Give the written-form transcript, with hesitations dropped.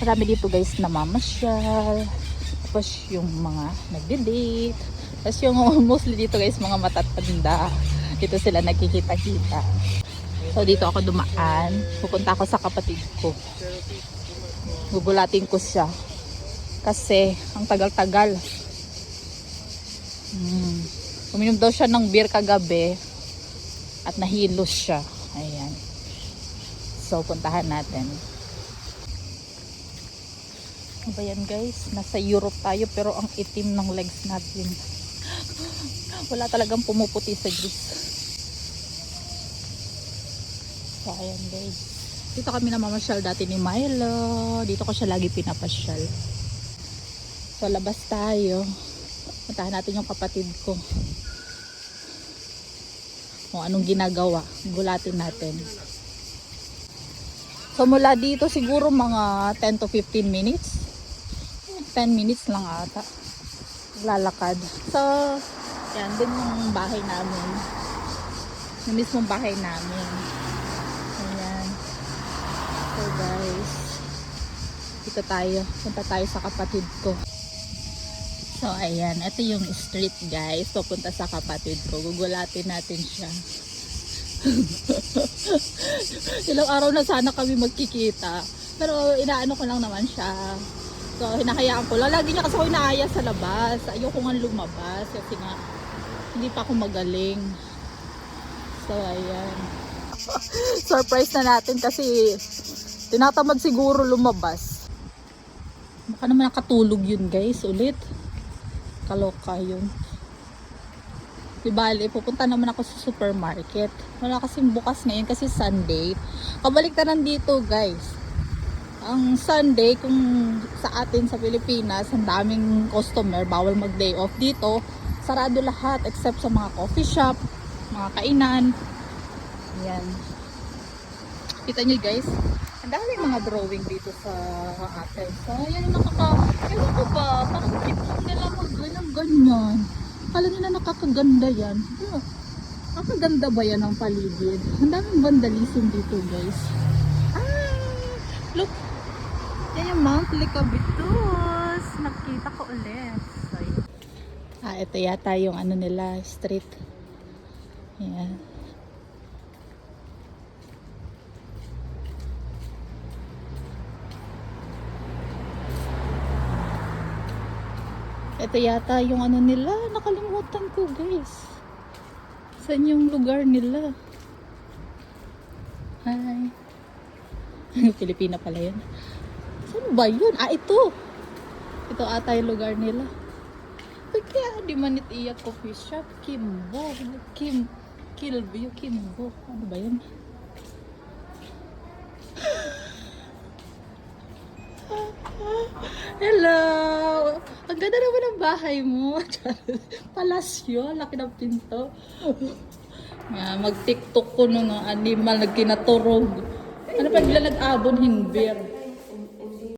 Marami dito guys na mamasyal. Tapos yung mga nagde-date. Tapos yung mostly dito guys mga matatanda. Dito sila nagkikita-kita. So dito ako dumaan. Pupunta ako sa kapatid ko. Gugulatin ko siya. Kasi ang tagal-tagal. Uminom daw siya ng beer kagabi. At nahilos siya. Ayan. So puntahan natin. Ano ba yan guys? Nasa Europe tayo pero ang itim ng legs natin. Wala talagang pumuputi sa Greece. So ayan guys. Dito kami namamasyal dati ni Milo. Dito ko siya lagi pinapasyal. So labas tayo. Puntahan natin yung kapatid ko. Kung anong ginagawa. Gulatin natin. So mula dito siguro mga 10 to 15 minutes. 10 minutes lang ata lalakad. So yan din yung bahay namin, yung mismong bahay namin. Ayan. So guys, dito tayo, punta tayo sa kapatid ko. So ayan, ito yung street guys, papunta sa kapatid ko. Gugulatin natin siya. Ilang araw na sana kami magkikita, pero inaano ko lang naman siya. So, hinahayaan ko. Lagi niya kasi ako inaaya sa labas. Ayoko nga lumabas kasi nga hindi pa ako magaling. So, ayan. Surprise na natin kasi tinatamad siguro lumabas. Baka naman nakatulog yun guys ulit. Kaloka yun. Di bali, pupunta naman ako sa supermarket. Wala kasing bukas ngayon kasi Sunday. Kabaliktaran dito guys. Ang Sunday, kung sa atin sa Pilipinas, ang daming customer, bawal mag-day off dito. Sarado lahat except sa mga coffee shop, mga kainan. Ayan. Kita nyo guys, ang daming mga drawing dito sa atin. So, ayan yung ewan ko ba, parang kitang nila mag-ganyan. Kala nila nakakaganda yan. Nakakaganda ba yan ang paligid? Ang daming vandalism dito guys. Look! Yan yung Mount Lycabettus. Nakita ko ulit. Sorry. Ito yata yung ano nila, street. Yan. Ito yata yung ano nila. Nakalimutan ko guys. Saan yung lugar nila? Hi. Pilipina pala yun. Saan ba yun? Ito. Ito ata yung lugar nila. Kaya di manit iya coffee shop. Kimbo. Kilview. Kimbo. Ano ba yun? Hello! Ang ganda naman ang bahay mo. Palasyo. Laki ng pinto. Mag-tiktok ko nung animal nagkinaturog. Ano pa nila nag-abon hinbir?